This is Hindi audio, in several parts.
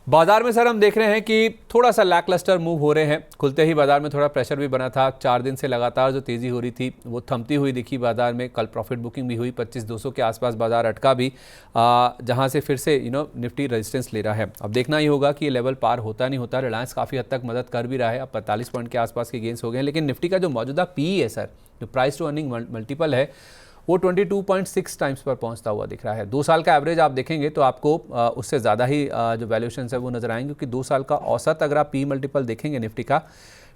बाजार में सर हम देख रहे हैं कि थोड़ा सा लैकलस्टर मूव हो रहे हैं। खुलते ही बाजार में थोड़ा प्रेशर भी बना था। 4 दिन से लगातार जो तेज़ी हो रही थी वो थमती हुई दिखी बाजार में। कल प्रॉफिट बुकिंग भी हुई, 25,200 के आसपास बाजार अटका भी, जहां से फिर से निफ्टी रेजिस्टेंस ले रहा है। अब देखना ही होगा कि ये लेवल पार होता नहीं होता। रिलायंस काफ़ी हद तक मदद कर भी रहा है, अब 45 पॉइंट के आसपास के गेंस हो गए हैं। लेकिन निफ्टी का जो मौजूदा पी है सर, जो प्राइस टू अर्निंग मल्टीपल है, वो 22.6 टाइम्स पर पहुंचता हुआ दिख रहा है। 2 साल का एवरेज आप देखेंगे तो आपको उससे ज़्यादा ही जो वैल्यूएशन है वो नजर आएंगे, क्योंकि 2 साल का औसत अगर आप पी मल्टीपल देखेंगे निफ्टी का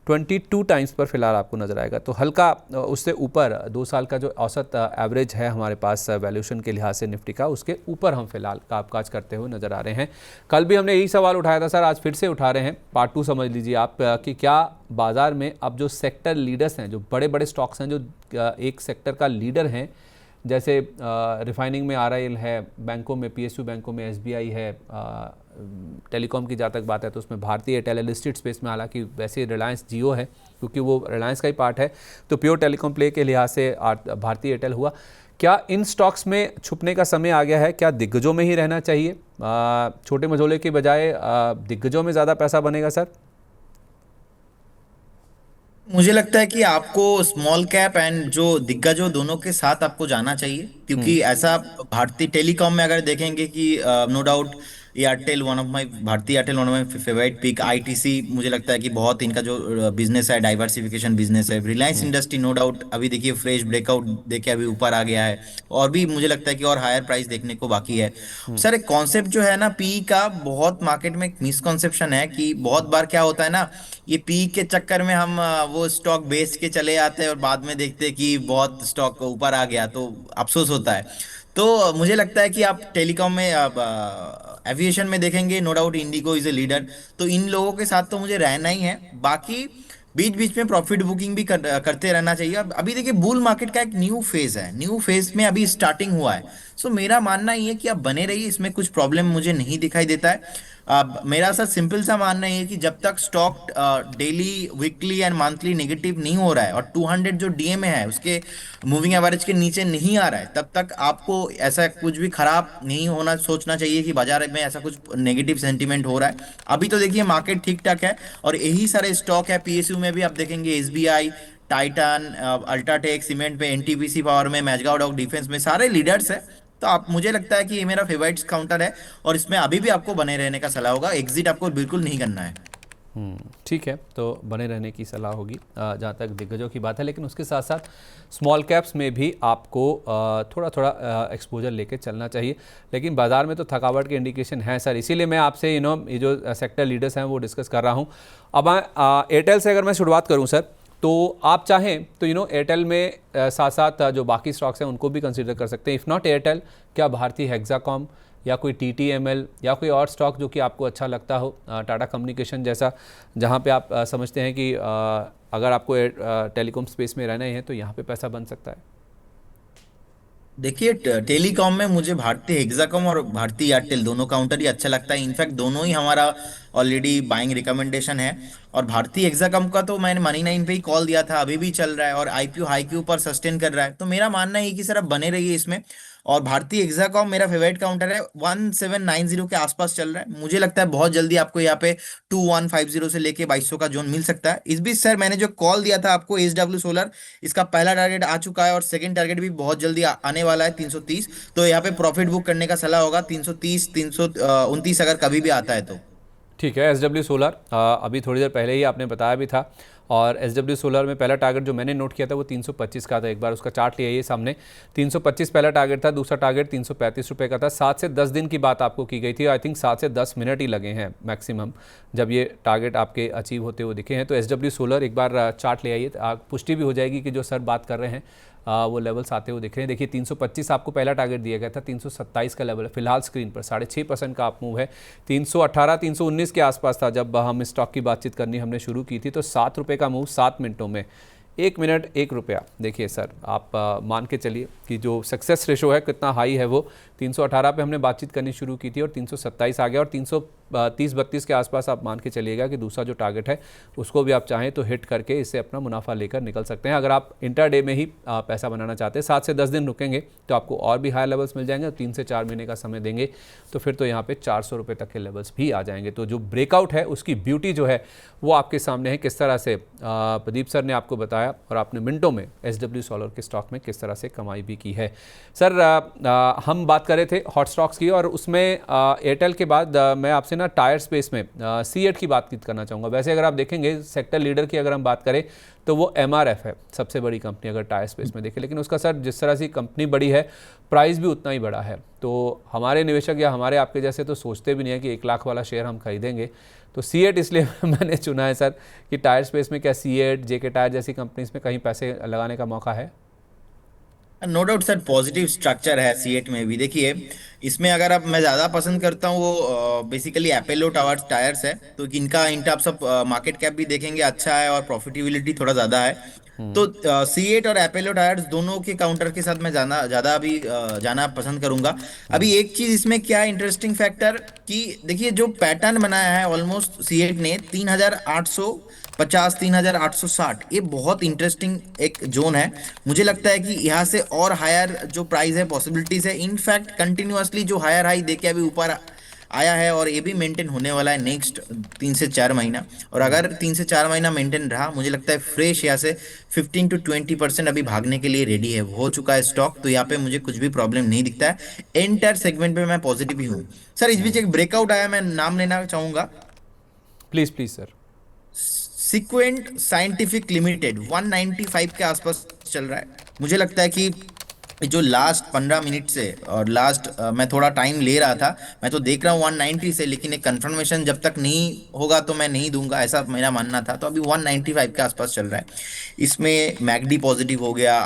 22 टाइम्स पर फिलहाल आपको नजर आएगा। तो हल्का उससे ऊपर 2 साल का जो औसत एवरेज है हमारे पास वैल्यूएशन के लिहाज से निफ्टी का, उसके ऊपर हम फिलहाल कामकाज करते हुए नजर आ रहे हैं। कल भी हमने यही सवाल उठाया था सर, आज फिर से उठा रहे हैं। पार्ट 2 समझ लीजिए आप कि क्या बाजार में अब जो सेक्टर लीडर्स हैं, जो बड़े बड़े स्टॉक्स हैं, जो एक सेक्टर का लीडर हैं, जैसे रिफाइनिंग में आरआईएल है, बैंकों में पीएसयू बैंकों में एसबीआई है, टेलीकॉम की जहाँ तक बात है तो उसमें भारतीय एयरटेल है, लिस्टेड स्पेस में, हालांकि वैसे रिलायंस जियो है क्योंकि वो रिलायंस का ही पार्ट है, तो प्योर टेलीकॉम प्ले के लिहाज से भारतीय एयरटेल हुआ। क्या इन स्टॉक्स में छुपने का समय आ गया है? क्या दिग्गजों में ही रहना चाहिए? छोटे मझोले के बजाय दिग्गजों में ज़्यादा पैसा बनेगा सर? मुझे लगता है कि आपको स्मॉल कैप एंड जो दिग्गजों दोनों के साथ आपको जाना चाहिए, हम्म। क्योंकि ऐसा भारतीय टेलीकॉम में अगर देखेंगे कि no doubt Airtel one of my Bharti Airtel one of my favourite pick. ITC मुझे लगता है कि बहुत इनका जो बिजनेस है डाइवर्सिफिकेशन बिजनेस है। रिलायंस हम्म। इंडस्ट्री नो डाउट अभी देखिए फ्रेश ब्रेकआउट देके अभी ऊपर आ गया है, और भी मुझे लगता है कि और हायर प्राइस देखने को बाकी है। हम्म। सर एक कॉन्सेप्ट जो है ना पी का, बहुत मार्केट में एक मिसकॉन्सेप्शन है कि बहुत बार क्या होता है ना, ये पी के चक्कर में हम वो स्टॉक बेच के चले आते हैं और बाद में देखते हैं कि बहुत स्टॉक ऊपर आ गया, तो अफसोस होता है। तो मुझे लगता है कि आप टेलीकॉम में, आप एविएशन में देखेंगे, no doubt IndiGo is a leader. तो इन लोगों के साथ तो मुझे रहना ही है। बाकी बीच बीच में प्रॉफिट बुकिंग भी करते रहना चाहिए। अब अभी देखिए बुल मार्केट का एक न्यू फेज है, न्यू फेज में अभी स्टार्टिंग हुआ है। सो मेरा मानना ये है कि आप बने रहिए, इसमें कुछ प्रॉब्लम मुझे नहीं दिखाई देता है। अब मेरा सा सिंपल सा मानना ये है कि जब तक stock daily weekly and monthly negative नहीं हो रहा है और 200 जो डीएमए है उसके मूविंग एवरेज के नीचे नहीं आ रहा है, तब तक आपको ऐसा कुछ भी खराब नहीं होना सोचना चाहिए कि बाजार में ऐसा कुछ नेगेटिव सेंटीमेंट हो रहा है। अभी तो देखिए मार्केट ठीक ठाक है, और यही सारे स्टॉक है। पीएसयू में भी आप देखेंगे एसबीआई, टाइटन, अल्ट्राटेक सीमेंट में, एनटीपीसी पावर में, मैजगांव डॉक डिफेंस में सारे लीडर्स है। तो आप, मुझे लगता है कि ये मेरा फेवरेट्स काउंटर है, और इसमें अभी भी आपको बने रहने का सलाह होगा, एग्जिट आपको बिल्कुल नहीं करना है। ठीक है, तो बने रहने की सलाह होगी जहाँ तक दिग्गजों की बात है। लेकिन उसके साथ साथ स्मॉल कैप्स में भी आपको थोड़ा थोड़ा एक्सपोजर लेके चलना चाहिए। लेकिन बाज़ार में तो थकावट के इंडिकेशन है सर, इसीलिए मैं आपसे ये जो सेक्टर लीडर्स हैं वो डिस्कस कर रहा हूँ। अब एयरटेल से अगर मैं शुरुआत करूँ सर, तो आप चाहें तो एयरटेल में साथ साथ जो बाकी स्टॉक्स हैं उनको भी कंसीडर कर सकते हैं। इफ़ नॉट एयरटेल, क्या भारतीय हेक्साकॉम या कोई टीटीएमएल या कोई और स्टॉक जो कि आपको अच्छा लगता हो, टाटा कम्युनिकेशन जैसा, जहां पे आप समझते हैं कि अगर आपको टेलीकॉम स्पेस में रहना ही है तो यहाँ पे पैसा बन सकता है। देखिए टेलीकॉम में मुझे भारतीय हेक्साकॉम और भारतीय एयरटेल दोनों काउंटर ही अच्छा लगता है। इनफैक्ट दोनों ही हमारा ऑलरेडी बाइंग रिकमेंडेशन है। और भारतीय हेक्साकॉम का तो मैंने मनी 9 पे ही कॉल दिया था, अभी भी चल रहा है और आईपीओ हाई क्यू पर सस्टेन कर रहा है। तो मेरा मानना है कि सर अब बने रहिए इसमें। और भारतीय हेक्साकॉम मेरा फेवरेट काउंटर है, 1790 के आसपास चल रहा है। मुझे लगता है बहुत जल्दी आपको यहाँ पे 2150 से लेके 2200 का जोन मिल सकता है। इस बीच सर मैंने जो कॉल दिया था आपको एस डब्ल्यू सोलर, इसका पहला टारगेट आ चुका है और सेकंड टारगेट भी बहुत जल्दी आने वाला है 330। तो यहाँ पे प्रॉफिट बुक करने का सलाह होगा 330, 329 अगर कभी भी आता है तो। ठीक है, एस डब्ल्यू सोलर अभी थोड़ी देर पहले ही आपने बताया भी था, और एस डब्ल्यू सोलर में पहला टारगेट जो मैंने नोट किया था वो 325 का था। एक बार उसका चार्ट लिया ये सामने, 325 पहला टारगेट था, दूसरा टारगेट 335 रुपये का था। 7 से 10 दिन की बात आपको की गई थी, आई थिंक 7 से 10 मिनट ही लगे हैं मैक्सिमम जब ये टारगेट आपके अचीव होते हुए दिखे हैं। तो एस डब्ल्यू सोलर एक बार चार्ट ले आइए, पुष्टि भी हो जाएगी कि जो सर बात कर रहे हैं वो लेवल्स आते हुए दिख रहे हैं। देखिए 325 आपको पहला टारगेट दिया गया था, 327 का लेवल है फिलहाल स्क्रीन पर, 6.5% का आप मूव है। 318 319 के आसपास था जब हम स्टॉक की बातचीत करनी हमने शुरू की थी। तो 7 रुपये का मूव 7 मिनटों में, 1 मिनट 1 रुपया। देखिए सर आप मान के चलिए कि जो सक्सेस रेशो है कितना हाई है वो। 318 पे हमने बातचीत करनी शुरू की थी और 327 आ गया, और 30-32 के आसपास आप मान के चलिएगा कि दूसरा जो टारगेट है उसको भी आप चाहें तो हिट करके इससे अपना मुनाफा लेकर निकल सकते हैं। अगर आप इंटरडे में ही पैसा बनाना चाहते हैं, 7 से 10 दिन रुकेंगे तो आपको और भी हाई लेवल्स मिल जाएंगे। 3 से 4 महीने का समय देंगे तो फिर तो यहाँ पे 400 रुपये तक के लेवल्स भी आ जाएंगे। तो जो ब्रेकआउट है उसकी ब्यूटी जो है वो आपके सामने है। किस तरह से प्रदीप सर ने आपको बताया और आपने मिनटों में SW सोलर के स्टॉक में किस तरह से कमाई भी की है। सर हम बात कर रहे थे हॉट स्टॉक्स की और उसमें एयरटेल के बाद मैं आपसे ना टायर स्पेस में C8 की बात करना चाहूँगा। वैसे अगर आप देखेंगे सेक्टर लीडर की अगर हम बात करें तो वो MRF है, सबसे बड़ी कंपनी अगर टायर स्पेस में देखें, लेकिन उसका सर जिस तरह से कंपनी बड़ी है प्राइस भी उतना ही बड़ा है। तो हमारे निवेशक या हमारे आपके जैसे तो सोचते भी नहीं है कि 1 लाख वाला शेयर हम खरीदेंगे। तो C8 इसलिए मैंने चुना है सर कि टायर स्पेस में क्या C8 JK टायर जैसी कंपनीज में कहीं पैसे लगाने का मौका है? No doubt sir, positive structure है C8 में भी। देखिए, इसमें अगर आप, मैं ज़्यादा पसंद करता हूँ वो बेसिकली एपेलो टावर्स टायर्स है। तो इनका in terms of market cap भी देखेंगे अच्छा है और प्रॉफिटेबिलिटी थोड़ा ज़्यादा है। तो C8 और एपेलो टायर्स दोनों के काउंटर के साथ मैं जाना ज़्यादा अभी जाना पसंद करूंगा। अभी एक चीज़ इसमें क्या है इंटरेस्टिंग फैक्टर, कि देखिए जो पैटर्न बनाया है ऑलमोस्ट C8 ने 3850 3860, ये बहुत इंटरेस्टिंग एक जोन है। मुझे लगता है कि यहाँ से और हायर जो प्राइस है, पॉसिबिलिटीज है। इनफैक्ट कंटिन्यूअसली जो हायर हाई देके अभी ऊपर आया है और ये भी मेंटेन होने वाला है नेक्स्ट 3 से 4 महीना। और अगर 3 से 4 महीना मेंटेन रहा, मुझे लगता है फ्रेश यहाँ से 15 to 20% अभी भागने के लिए रेडी है, हो चुका है स्टॉक। तो यहाँ पे मुझे कुछ भी प्रॉब्लम नहीं दिखता है। एंटायर सेगमेंट पे मैं पॉजिटिव ही हूँ। सर इस बीच एक ब्रेकआउट आया, मैं नाम लेना चाहूंगा। Please please sir. Sequent Scientific Limited 195 के आसपास चल रहा है। मुझे लगता है कि जो लास्ट 15 मिनट से और लास्ट मैं थोड़ा टाइम ले रहा था, मैं तो देख रहा हूँ 190 से, लेकिन एक कंफर्मेशन जब तक नहीं होगा तो मैं नहीं दूंगा, ऐसा मेरा मानना था। तो अभी 195 के आसपास चल रहा है। इसमें मैकडी पॉजिटिव हो गया,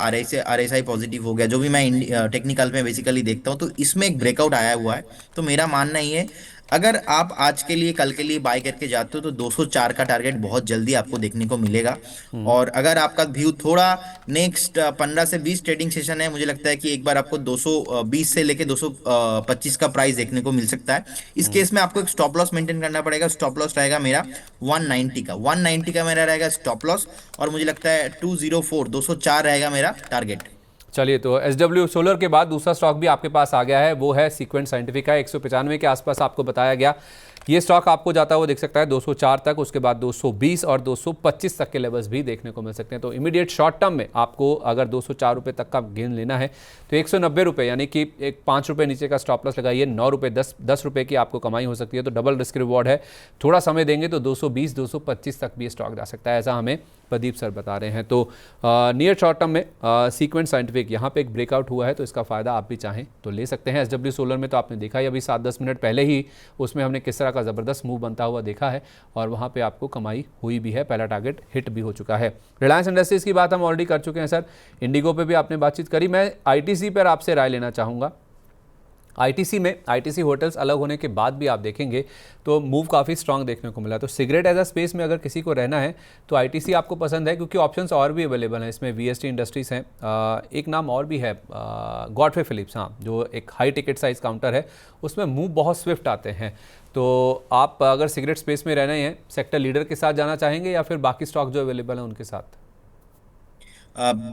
RSI पॉजिटिव हो गया, जो भी मैं टेक्निकल में बेसिकली देखता हूँ। तो इसमें एक ब्रेकआउट आया हुआ है। तो मेरा मानना ही है, अगर आप आज के लिए कल के लिए बाय करके जाते हो तो 204 का टारगेट बहुत जल्दी आपको देखने को मिलेगा। और अगर आपका व्यू थोड़ा नेक्स्ट 15 से 20 ट्रेडिंग सेशन है, मुझे लगता है कि एक बार आपको 220 से लेके 225 का प्राइस देखने को मिल सकता है। इस केस में आपको एक स्टॉप लॉस मेंटेन करना पड़ेगा। स्टॉप लॉस रहेगा मेरा 190 का मेरा रहेगा स्टॉप लॉस। और मुझे लगता है 204 रहेगा मेरा टारगेट। चलिए, तो SW सोलर के बाद दूसरा स्टॉक भी आपके पास आ गया है, वो है सीक्वेंट साइंटिफिक का। 195 के आसपास आपको बताया गया। ये स्टॉक आपको जाता हुआ दिख सकता है 204 तक, उसके बाद 220 और 225 तक के लेवल्स भी देखने को मिल सकते हैं। तो इमीडिएट शॉर्ट टर्म में आपको अगर 204 रुपये तक का गेन लेना है तो 190 रुपये, यानी कि एक 5 रुपये नीचे का स्टॉप लॉस लगाइए। 9 रुपये 10 रुपये की आपको कमाई हो सकती है। तो डबल रिस्क रिवॉर्ड है। थोड़ा समय देंगे तो 220 225 तक भी स्टॉक जा सकता है, ऐसा हमें प्रदीप सर बता रहे हैं। तो नियर शॉर्ट टर्म में सीक्वेंट साइंटिफिक यहाँ पे एक ब्रेकआउट हुआ है, तो इसका फ़ायदा आप भी चाहें तो ले सकते हैं। SW सोलर में तो आपने देखा ही अभी 7-10 मिनट पहले ही उसमें हमने किस तरह का ज़बरदस्त मूव बनता हुआ देखा है और वहाँ पे आपको कमाई हुई भी है, पहला टारगेट हिट भी हो चुका है। रिलायंस इंडस्ट्रीज़ की बात हम ऑलरेडी कर चुके हैं सर। इंडिगो पे भी आपने बातचीत करी। मैं ITC पर आपसे राय लेना चाहूँगा। ITC होटल्स अलग होने के बाद भी आप देखेंगे तो मूव काफ़ी स्ट्रांग देखने को मिला। तो सिगरेट एज अ स्पेस में अगर किसी को रहना है तो ITC आपको पसंद है, क्योंकि ऑप्शंस और भी अवेलेबल हैं इसमें। VST इंडस्ट्रीज़ हैं, एक नाम और भी है गॉडफ्रे फिलिप्स, हाँ, जो एक हाई टिकट साइज काउंटर है, उसमें मूव बहुत स्विफ्ट आते हैं। तो आप अगर सिगरेट स्पेस में रहना ही है, सेक्टर लीडर के साथ जाना चाहेंगे या फिर बाकी स्टॉक जो अवेलेबल हैं उनके साथ?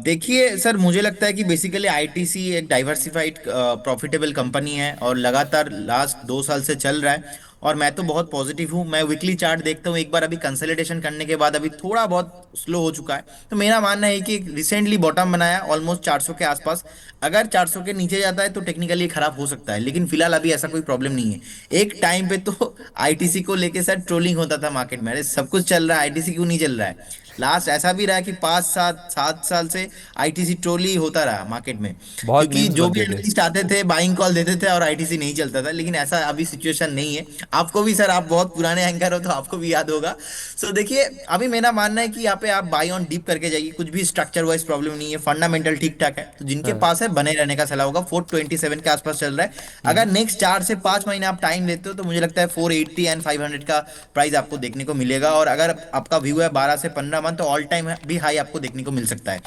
देखिए सर, मुझे लगता है कि बेसिकली ITC एक डाइवर्सिफाइड प्रॉफिटेबल कंपनी है और लगातार लास्ट 2 साल से चल रहा है। और मैं तो बहुत पॉजिटिव हूँ। मैं वीकली चार्ट देखता हूँ, एक बार अभी कंसोलिडेशन करने के बाद अभी थोड़ा बहुत स्लो हो चुका है। तो मेरा मानना है कि रिसेंटली बॉटम बनाया ऑलमोस्ट 400 के आसपास। अगर 400 के नीचे जाता है तो टेक्निकली खराब हो सकता है, लेकिन फिलहाल अभी ऐसा कोई प्रॉब्लम नहीं है। एक टाइम पे तो ITC को लेके सर ट्रोलिंग होता था मार्केट में, अरे सब कुछ चल रहा है, ITC क्यों नहीं चल रहा है। लास्ट ऐसा भी रहा कि 5-7 साल से ITC ट्रोली होता रहा मार्केट में, बहुत क्योंकि मीम्स जो भी बनते थे। एनालिस्ट आते थे बाइंग कॉल देते थे और ITC नहीं चलता था। लेकिन ऐसा अभी सिचुएशन नहीं है। आपको भी सर, आप बहुत पुराने एंकर हो तो आपको भी याद होगा। सो देखिए, अभी मेरा मानना है कि यहाँ पे आप बाई ऑन डीप करके जाइए, कुछ भी स्ट्रक्चर वाइज प्रॉब्लम नहीं है, फंडामेंटल ठीक ठाक है। तो जिनके हाँ। पास है बने रहने का सलाह होगा। 427 के आसपास चल रहा है। अगर नेक्स्ट 4 से 5 महीने आप टाइम लेते हो तो मुझे लगता है 480 एंड 500 का प्राइस आपको देखने को मिलेगा। और अगर आपका व्यू है 12 से 15 मंथ, तो ऑल टाइम भी हाई आपको देखने को मिल सकता है।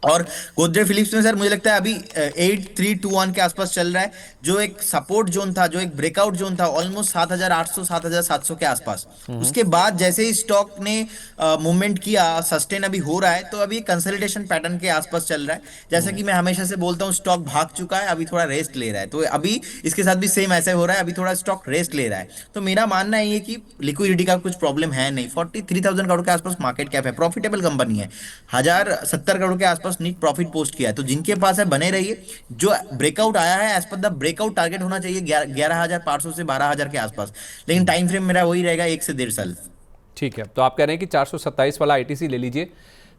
और गोदरेज फिलिप्स में सर मुझे लगता है अभी 8321 के आसपास चल रहा है, जो एक सपोर्ट जोन था, जो एक ब्रेकआउट जोन था ऑलमोस्ट 7800 7700 के आसपास। उसके बाद जैसे ही स्टॉक ने मूवमेंट किया, सस्टेन अभी हो रहा है, तो अभी कंसोलिडेशन पैटर्न के आसपास चल रहा है। जैसा कि मैं हमेशा से बोलता हूँ, स्टॉक भाग चुका है, अभी थोड़ा रेस्ट ले रहा है, तो अभी इसके साथ भी सेम ऐसा हो रहा है, अभी थोड़ा स्टॉक रेस्ट ले रहा है। तो मेरा मानना है ये कि लिक्विडिटी का कुछ प्रॉब्लम है नहीं। 43,000 करोड़ के आसपास मार्केट कैप है, प्रॉफिटेबल कंपनी है, 1070 करोड़ के आसपास नीट प्रॉफिट पोस्ट किया है। तो जिनके पास है बने रहिए। जो ब्रेकआउट आया है, as per the breakout target होना चाहिए 11,500 से 12,000 के आसपास, लेकिन टाइम फ्रेम मेरा वही रहेगा 1 से 1.5 साल। ठीक है, तो आप कह रहे हैं कि 427 वाला आईटीसी ले लीजिए,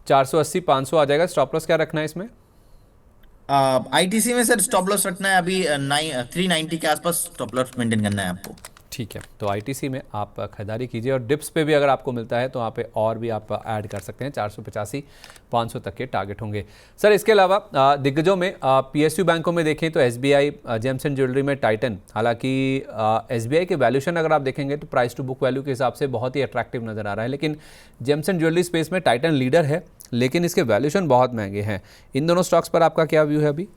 480 500 आ जाएगा। स्टॉप लॉस क्या रखना है इसमें? आईटीसी में सर स्टॉप लॉस रखना है अभी 390 के आसपास स्टॉप लॉस मेंटेन करना है आपको। ठीक है, तो आईटीसी में आप खरीदारी कीजिए, और डिप्स पे भी अगर आपको मिलता है तो वहाँ पे और भी आप ऐड कर सकते हैं। 485 500 तक के टारगेट होंगे। सर इसके अलावा दिग्गजों में पीएसयू बैंकों में देखें तो एसबीआई, जेम्स एंड ज्वेलरी में टाइटन। हालांकि एसबीआई के वैल्यूशन अगर आप देखेंगे तो प्राइस टू बुक वैल्यू के हिसाब से बहुत ही अट्रैक्टिव नज़र आ रहा है, लेकिन जेम्स एंड ज्वेलरी स्पेस में टाइटन लीडर है, लेकिन इसके वैल्यूशन बहुत महंगे हैं। इन दोनों स्टॉक्स पर आपका क्या व्यू है अभी?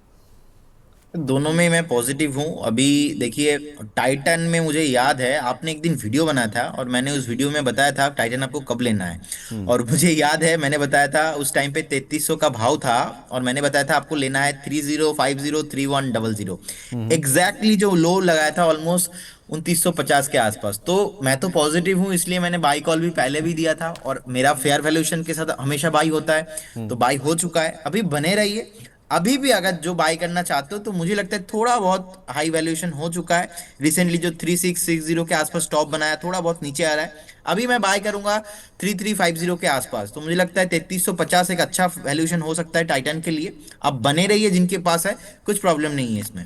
दोनों में मैं पॉजिटिव हूँ। अभी देखिए, टाइटन में मुझे याद है आपने एक दिन वीडियो बनाया था, और मैंने उस वीडियो में बताया था टाइटन आपको कब लेना है। और मुझे याद है मैंने बताया था उस टाइम पे 3300 का भाव था, और मैंने बताया था आपको लेना है 3050 3100। एग्जैक्टली जो लो लगाया था ऑलमोस्ट 2950 के आसपास। तो मैं तो पॉजिटिव हूँ, इसलिए मैंने बाई कॉल भी पहले भी दिया था, और मेरा फेयर वैल्यूएशन के साथ हमेशा बाई होता है, तो बाई हो चुका है। अभी बने रहिए। अभी भी अगर जो बाय करना चाहते हो, तो मुझे लगता है थोड़ा बहुत हाई वैल्यूएशन हो चुका है। रिसेंटली जो 3660 के आसपास टॉप बनाया, थोड़ा बहुत नीचे आ रहा है। अभी मैं बाय करूंगा 3350 के आसपास। तो मुझे लगता है 3350 एक अच्छा वैल्यूएशन हो सकता है टाइटन के लिए। अब बने रहिए, जिनके पास है कुछ प्रॉब्लम नहीं है इसमें।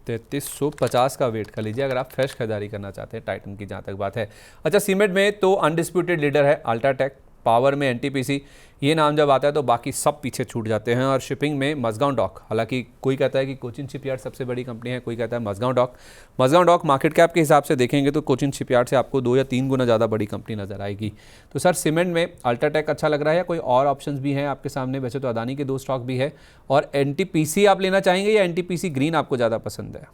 3350 का वेट कर लीजिए अगर आप फ्रेश खरीदारी करना चाहते हैं टाइटन की, जहाँ तक बात है। अच्छा, सीमेंट में तो अनडिस्प्यूटेड लीडर है अल्ट्राटेक, पावर में एनटीपीसी, ये नाम जब आता है तो बाकी सब पीछे छूट जाते हैं। और शिपिंग में मजगांव डॉक, हालांकि कोई कहता है कि कोचिन शिपयार्ड सबसे बड़ी कंपनी है, कोई कहता है मजगांव डॉक। मजगांव डॉक मार्केट कैप के हिसाब से देखेंगे तो कोचिन शिपयार्ड से आपको 2 या 3 गुना ज़्यादा बड़ी कंपनी नजर आएगी। तो सर सीमेंट में अल्ट्राटेक अच्छा लग रहा है, या कोई और ऑप्शन भी हैं आपके सामने? वैसे तो अदानी के 2 स्टॉक भी है। और एनटीपीसी आप लेना चाहेंगे या एनटीपीसी ग्रीन आपको ज़्यादा पसंद है?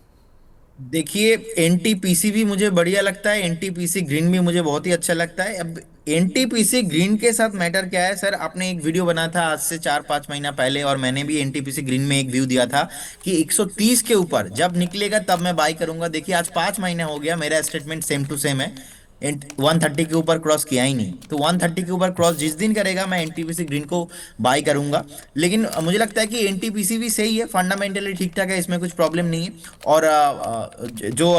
देखिए, एनटीपीसी भी मुझे बढ़िया लगता है, एनटीपीसी ग्रीन भी मुझे बहुत ही अच्छा लगता है। अब एनटीपीसी ग्रीन के साथ मैटर क्या है सर, आपने एक वीडियो बना था आज से 4-5 महीना पहले, और मैंने भी एनटीपीसी ग्रीन में एक व्यू दिया था कि 130 के ऊपर जब निकलेगा तब मैं बाई करूंगा। देखिए आज 5 महीने हो गया, मेरा स्टेटमेंट सेम टू सेम है। 130 के ऊपर क्रॉस किया ही नहीं, तो 130 के ऊपर क्रॉस जिस दिन करेगा मैं एनटीपीसी ग्रीन को बाय करूंगा। लेकिन मुझे लगता है कि एनटीपीसी भी सही है, फंडामेंटली ठीक ठाक है, इसमें कुछ प्रॉब्लम नहीं है। और जो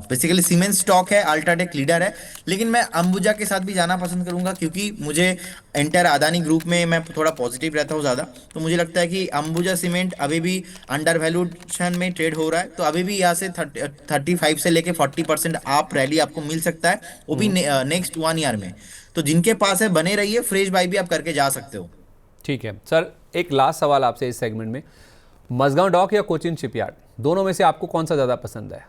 बेसिकली सीमेंट स्टॉक है, अल्ट्राटेक लीडर है। लेकिन मैं अंबुजा के साथ भी जाना पसंद करूंगा, क्योंकि मुझे एंटायर अदानी ग्रुप में मैं थोड़ा पॉजिटिव रहता हूँ ज़्यादा। तो मुझे लगता है कि अंबुजा सीमेंट अभी भी अंडर वैल्यूएशन में ट्रेड हो रहा है, तो अभी भी यहाँ से 35 से लेके 40% आप रैली आपको मिल सकता है, वो भी नेक्स्ट 1 ईयर में। तो जिनके पास है बने रहिए, फ्रेश बाई भी आप करके जा सकते हो। ठीक है सर, एक लास्ट सवाल आपसे इस सेगमेंट में, मजगांव डॉक या कोचिन शिपयार्ड, दोनों में से आपको कौन सा ज़्यादा पसंद है?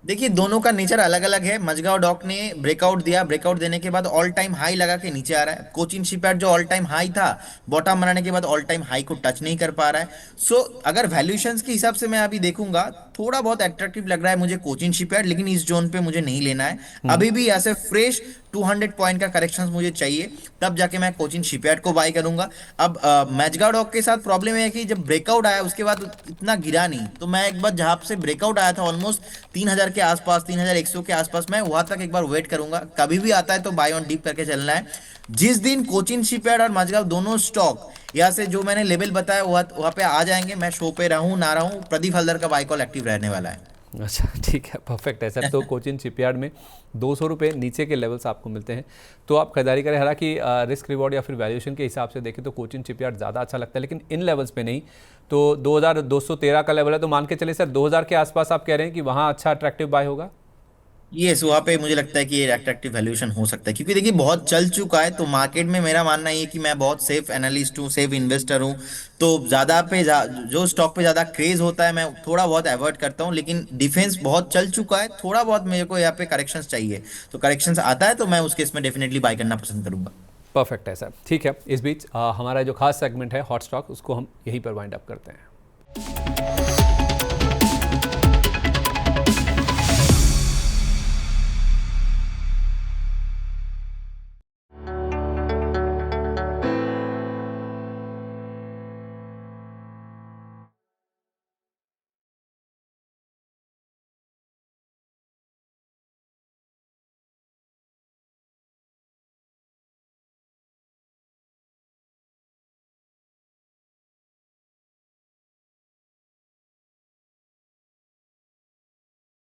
देखिए, दोनों का नेचर अलग अलग है। मजगांव डॉक ने ब्रेकआउट दिया, ब्रेकआउट देने के बाद ऑल टाइम हाई लगा के नीचे आ रहा है। कोचिन शिपयार्ड जो ऑल टाइम हाई था, बॉटम बनाने के बाद ऑल टाइम हाई को टच नहीं कर पा रहा है। सो अगर वैल्यूएशंस के हिसाब से मैं अभी देखूंगा, थोड़ा बहुत अट्रैक्टिव लग रहा है मुझे कोचिन शिपयार्ड, लेकिन इस जोन पे मुझे नहीं लेना है। अभी भी यहाँ से फ्रेश 200 पॉइंट का करेक्शन मुझे चाहिए, तब जाके मैं कोचिन शिपयार्ड को बाय करूंगा। अब मैजगांव डॉक के साथ प्रॉब्लम है कि जब ब्रेकआउट आया उसके बाद इतना गिरा नहीं, तो मैं एक बार जहां से ब्रेकआउट आया था ऑलमोस्ट 3000 के आसपास, 3100 के आसपास, मैं वहां तक एक बार वेट करूंगा। कभी भी आता है तो बाय ऑन डीप करके चलना है। जिस दिन कोचिन शिपयार्ड और मजगांव दोनों स्टॉक यहाँ से जो मैंने लेवल बताया वहां पे आ जाएंगे, मैं शो पे रहूं ना रहूं, प्रदीप हल्दर का बाय कॉल एक्टिव रहने वाला है। अच्छा ठीक है, परफेक्ट है सर। तो कोचिन शिपयार्ड में 200 रुपये नीचे के लेवल्स आपको मिलते हैं, तो आप खरीदारी करें। हालांकि रिस्क रिवॉर्ड या फिर वैल्यूएशन के हिसाब से देखें तो कोचिन शिपयार्ड ज़्यादा अच्छा लगता है, लेकिन इन लेवल्स पे नहीं। तो 2213 का लेवल है, तो मान के चले सर 2000 के आसपास आप कह रहे हैं कि वहाँ अच्छा अट्रैक्टिव बाय होगा? यस, वहाँ पे मुझे लगता है कि ये अट्रैक्टिव वैल्यूएशन हो सकता है, क्योंकि देखिए बहुत चल चुका है। तो मार्केट में मेरा मानना ये है कि मैं बहुत सेफ एनालिस्ट हूँ, सेफ इन्वेस्टर हूँ। तो जो स्टॉक पे ज़्यादा क्रेज होता है मैं थोड़ा बहुत अवॉइड करता हूँ। लेकिन डिफेंस बहुत चल चुका है, थोड़ा बहुत मेरे को यहाँ पे करेक्शंस चाहिए। तो करेक्शंस आता है तो मैं उस केस में डेफिनेटली बाय करना पसंद करूंगा। परफेक्ट है सर। ठीक है, इस बीच हमारा जो खास सेगमेंट है हॉट स्टॉक, उसको हम यहीं पर वाइंड अप करते हैं।